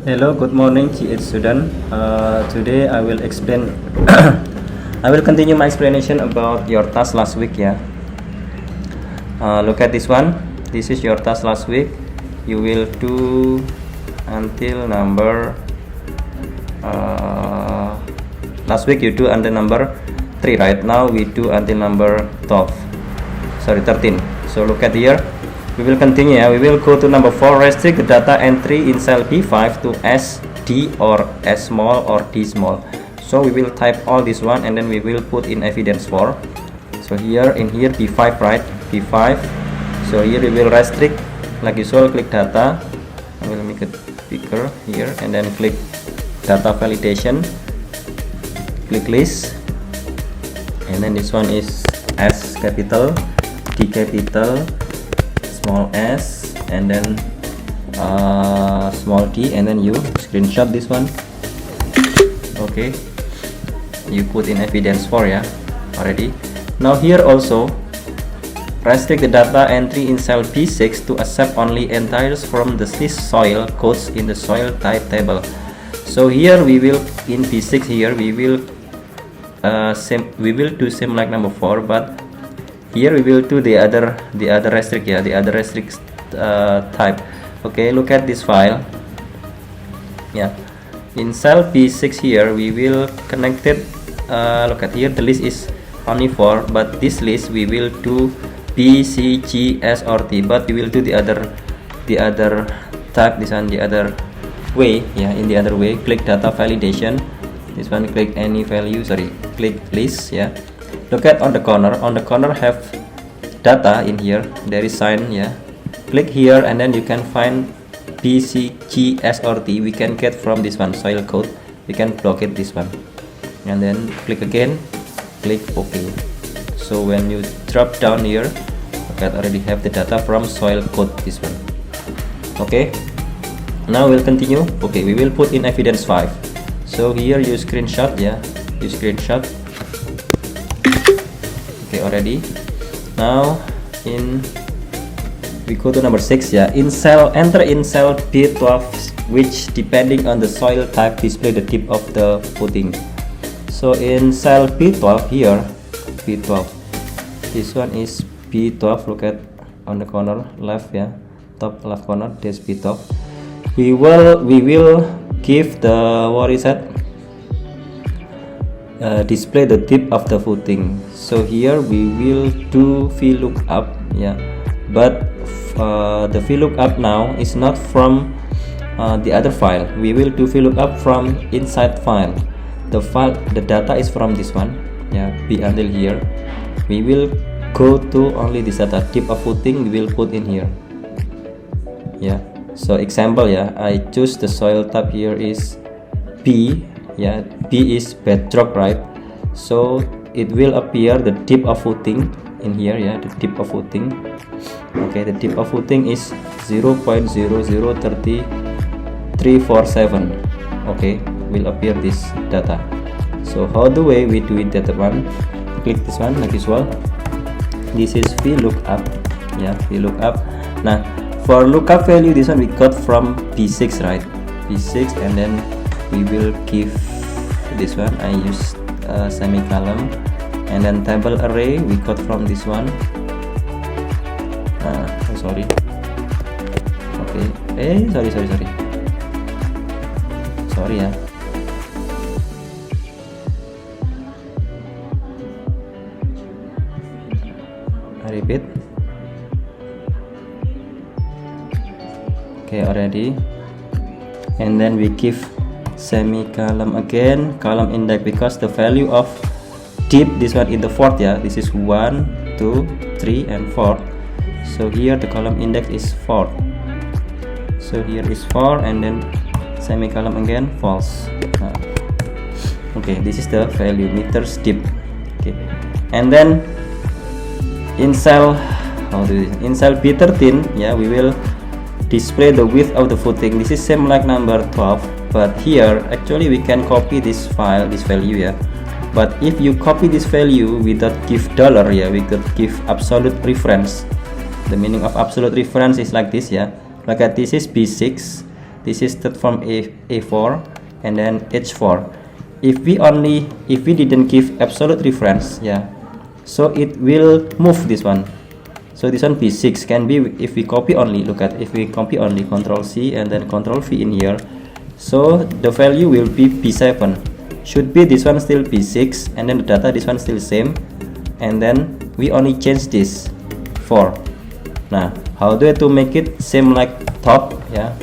Hello, good morning, GH student. Today I will explain. I will continue my explanation about your task last week. Look at this one. This is your task last week. You will do until number. Last week you do until number 3, right? Now we do until number 12. Sorry, 13. So look at here. We will continue. We will go to number 4. Restrict the data entry in cell B5 to S, D, or S small or D small. So we will type all this one and then we will put in evidence 4. So here B5, right? B5. So here we will restrict like usual. Click data. I will make it bigger here and then click data validation. Click list. And then this one is S capital, D capital, small s, and then small d, and then you screenshot this one. Okay, you put in evidence 4 already. Now here also restrict the data entry in cell B6 to accept only entries from the list soil codes in the soil type table. So here we will in B6 here we will do same like number 4, but here we will do the other restrict type. Okay, look at this file. In cell B6 here we will connect it. Look at here, the list is only 4, but this list we will do B, C, G, S, or T, but we will do the other type, this one the other way. In the other way, click data validation. This one click any value, click list. Look at on the corner have data in here, there is sign. Click here and then you can find B, C, G, S, or T. We can get from this one soil code. We can block it this one and then click again, click OK. So when you drop down here, look at already have the data from soil code, this one. Okay, now we'll continue. Okay, we will put in evidence 5. So here you screenshot. You screenshot. Okay, already. Now we go to number 6. Enter in cell B12, which depending on the soil type display the tip of the footing. So in cell B12 here, B12, this one is B12. Look at on the corner left, top left corner, there's B12. We will give the display the tip of the footing. So here we will do VLOOKUP, but the VLOOKUP now is not from the other file. We will do VLOOKUP from inside file. The data is from this one, B until here. We will go to only this data, tip of footing we will put in here. So example, I choose the soil type here is B. B is bedrock, right? So it will appear the tip of footing in here, the tip of footing. Okay, the tip of footing is 0.00347. Okay, will appear this data. So how do we do it? That one, click this one like usual. This is VLOOKUP. VLOOKUP. Now for lookup value, this one we got from B6, right? B6, and then we will give this one. I use semicolon, and then table array we got from this one. Sorry. Okay. Sorry. I repeat. Okay, already. And then we give semicolon again, column index, because the value of tip, this one in the fourth, this is 1, 2, 3, and 4. So here the column index is 4. So here is 4, and then semicolon again, false. Okay, this is the value meters tip. Okay, and then in cell B13, we will display the width of the footing. This is same like number 12, but here actually we can copy this file, this value, but if you copy this value without give dollar, we could give absolute reference. The meaning of absolute reference is like this. Look at this is B6, This is start from A4 and then H4. If we didn't give absolute reference, yeah, so it will move this one. So this one P6 can be, if we copy only, look at, if we copy only, Control C and then Control V in here, so the value will be P7. Should be this one still P6, and then the data this one still same, and then we only change this 4. Now how do I to make it same like top? Yeah,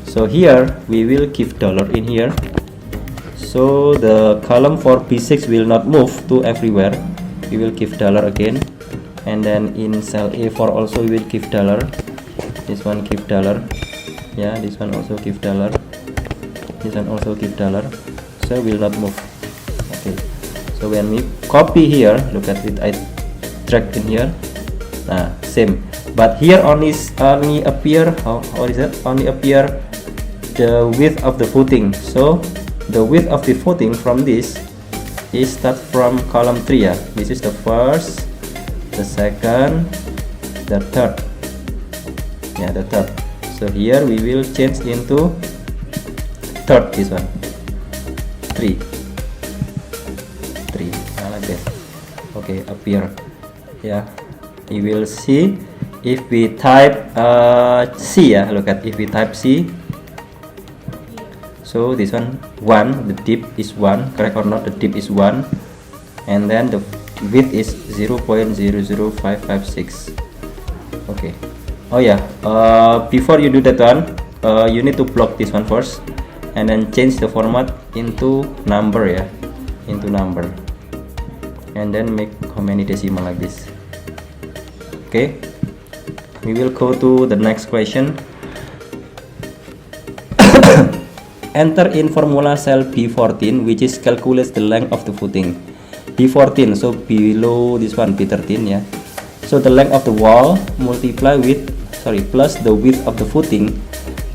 so here we will give dollar in here, so the column for P6 will not move to everywhere. We will give dollar again, and then in cell A4 also we will give dollar. This one give dollar, yeah, this one also give dollar, this one also give dollar, so will not move. Okay, so when we copy here, look at it, I drag in here, same, but here only appear, how is it, only appear the width of the footing. So the width of the footing from this is start from column 3, yeah. This is the first, the second, the third, yeah, the third. So here we will change into third, this one 3 like this. Okay, appear, yeah. You will see if we type C, yeah, look at, if we type C, so this one 1, the dip is 1, correct or not, the dip is 1, and then the width is 0.00556. okay, oh yeah, before you do that one, you need to block this one first and then change the format into number, yeah, into number, and then make how many decimal like this. Okay, we will go to the next question. Enter in formula cell B14, which is calculates the length of the footing. B14, so below this one, B13, yeah. So the length of the wall multiply with, plus the width of the footing.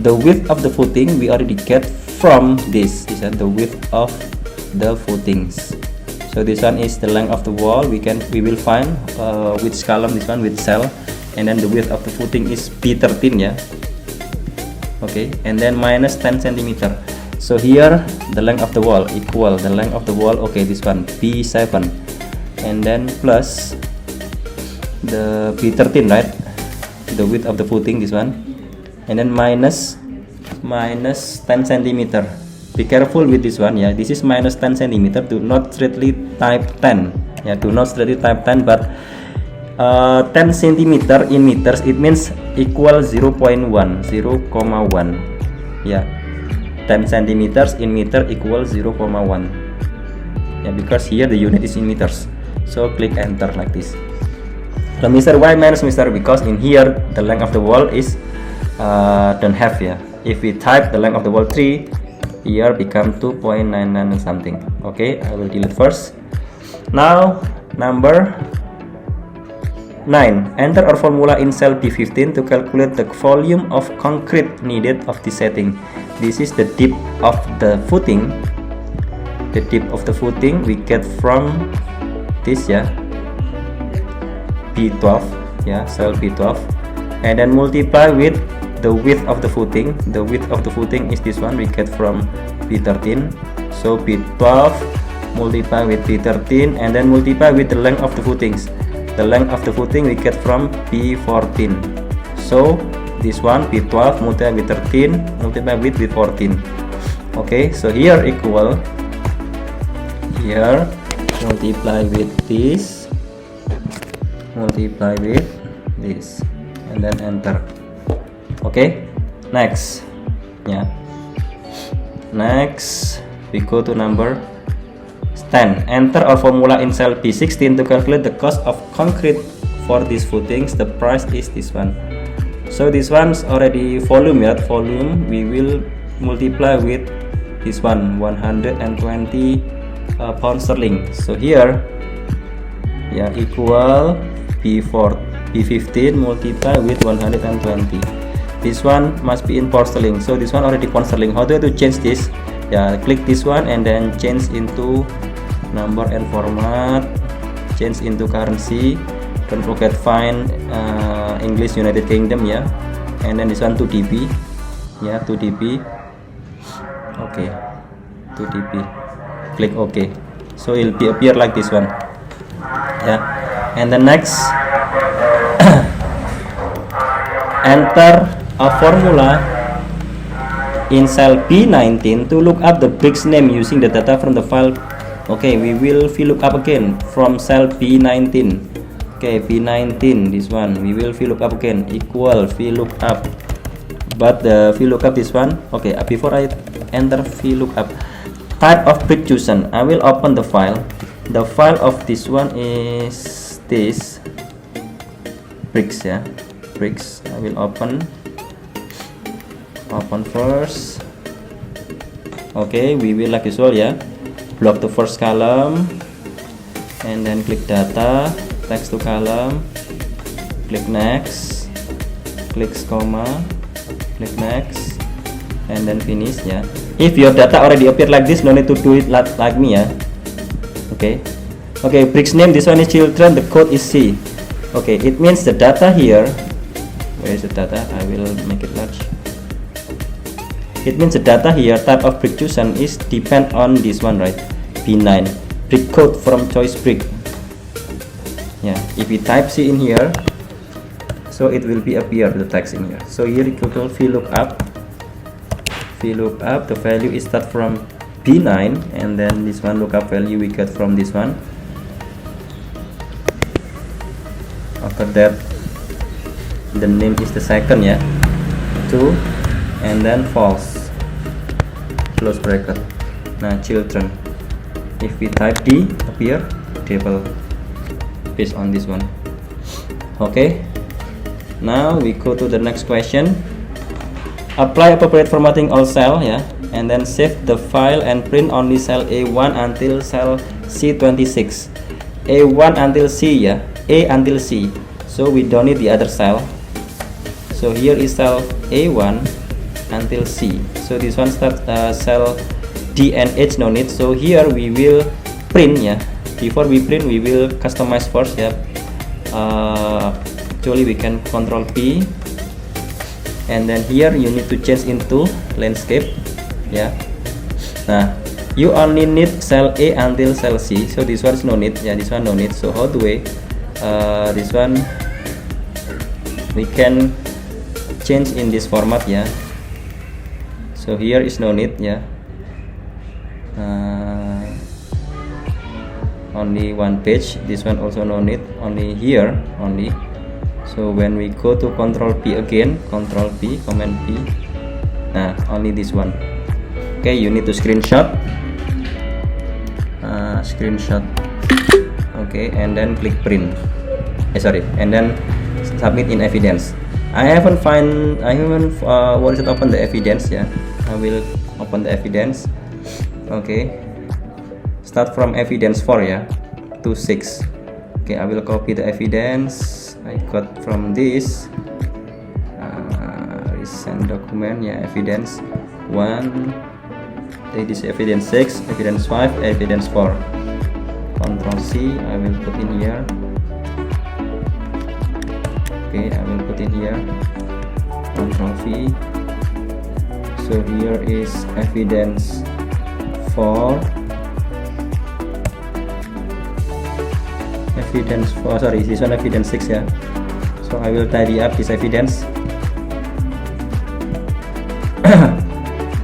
The width of the footing we already get from this is the width of the footings. So this one is the length of the wall. We will find which column, this one with cell, and then the width of the footing is B13, yeah. Okay, and then minus 10 centimeter. So here the length of the wall equal the length of the wall, okay, this one B7, and then plus the B13, right, the width of the footing, this one, and then minus 10 centimeter. Be careful with this one, yeah, this is minus 10 centimeter. Do not straightly type 10, yeah, do not straightly type 10, but 10 centimeter in meters, it means equal 0.1, yeah, 10 centimeters in meter equal 0.1, yeah, because here the unit is in meters. So click enter like this. So Mr. why minus Mr, because in here the length of the wall is don't have, yeah. If we type the length of the wall 3, here become 2.99 something. Okay, I will delete first. Now number 9. Enter our formula in cell B15 to calculate the volume of concrete needed of the setting. This is the dip of the footing. The dip of the footing we get from this, yeah, B12, yeah, cell B12, and then multiply with the width of the footing. The width of the footing is this one, we get from B13. So B12 multiply with B13 and then multiply with the length of the footings. The length of the footing we get from B14. So this one B12 multiply with 13 multiply with B14. Okay, so here equal, here multiply with this, multiply with this, and then enter. Okay, next, yeah, next we go to number 10. Enter our formula in cell B16 to calculate the cost of concrete for these footings. The price is this one. So this one's already volume, yeah, volume we will multiply with this one, 120 pound sterling. So here, yeah, equal B15 multiply with 120. This one must be in pound sterling, so this one already pound sterling. How do I to change this? Yeah, click this one and then change into number and format, change into currency. Don't forget find English United Kingdom, yeah, and then this one to dB, ya, 2dp. Okay, 2dp, click OK. So it will appear like this one, yeah. And the next, enter a formula in cell B19 to look up the bricks name using the data from the file. Okay, we will VLOOKUP again from cell B19. Okay, B19, this one we will VLOOKUP again, equal VLOOKUP, but the VLOOKUP this one. Okay, before I enter VLOOKUP, type of brick chosen, I will open the file. The file of this one is this bricks, yeah, bricks. I will open first. Okay, we will like usual, yeah, block the first column and then click data, text to column, click next, click comma, click next, and then finish, yeah. If your data already appeared like this, no need to do it like me, yeah. Okay, bricks name, this one is children, the code is C. Okay, it means the data here, where is the data? I will make it large. It means the data here, type of brick chosen is depend on this one, right? B9 brick code from choice brick. Yeah, if we type C in here, so it will be appear the text in here. So here it will VLOOKUP. The value is start from B9, and then this one lookup value we get from this one. After that, the name is the second, yeah, 2, and then false, close bracket. Now children, if we type D, appear table based on this one. Okay, now we go to the next question. Apply appropriate formatting all cell, yeah, and then save the file and print only cell A1 until cell C26. A1 until C, yeah, A until C. So we don't need the other cell. So here is cell A1 until C. So this one start cell D and H, no need. So here we will print, yeah. Before we print, we will customize first, yeah. Actually we can Control P, and then here you need to change into landscape, yeah. Nah, you only need cell A until cell C, so this one is no need, yeah, this one no need. So how do we this one we can change in this format, yeah. So here is no need, yeah. Only one page, this one also no need, only here only. So when we go to Control P again, Control P, Command P, nah, only this one. Okay, you need to screenshot, okay, and then click print, and then submit in evidence. I haven't open the evidence, yeah. I will open the evidence. Okay, start from evidence 4, yeah, to 6. Okay, I will copy the evidence I got from this recent document, yeah, evidence 1, this evidence 6, evidence 5, evidence 4. Control C, I will put in here. Okay, I will put in here. Control V. So here is evidence 4. Evidence 4, sorry, this one evidence 6, yeah. So I will tidy up this evidence.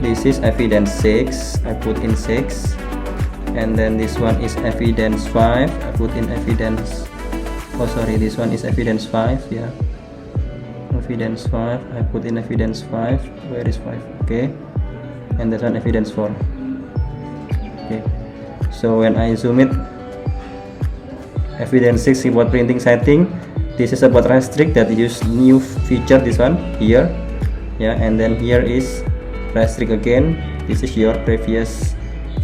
This is evidence 6, I put in 6, and then this one is evidence 5, I put in evidence, oh sorry, this one is evidence 5, yeah, evidence 5, I put in evidence 5, where is 5, okay, and this one evidence 4. Okay, so when I zoom it, evidence 6 keyboard printing setting, this is about restrict that use new feature, this one here, yeah, and then here is restrict again, this is your previous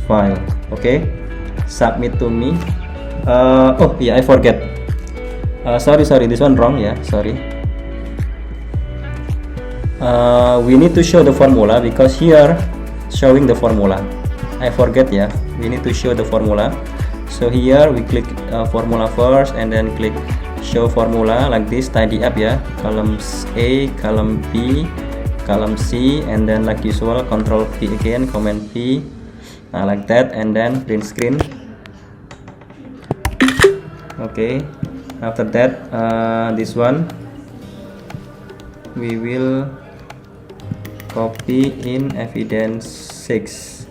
file. Okay, submit to me. Oh yeah, I forget, sorry, this one wrong, yeah, sorry. We need to show the formula because here showing the formula, I forget, yeah, we need to show the formula. So here we click formula first and then click show formula like this, tidy up, yeah, columns A, column B, column C, and then like usual control P again, command P, like that, and then print screen. Okay, after that this one we will copy in evidence 6.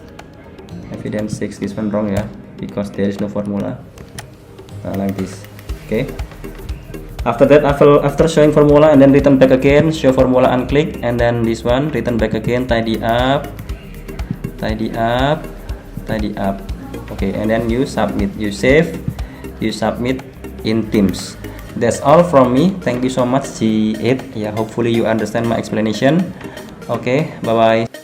This one wrong, yeah, because there is no formula. Like this. Okay, after that after showing formula and then return back again, show formula unclick, and then this one return back again, tidy up. Okay, and then you submit, you save, you submit in Teams. That's all from me. Thank you so much, G8. Yeah, hopefully you understand my explanation. Okay, bye bye.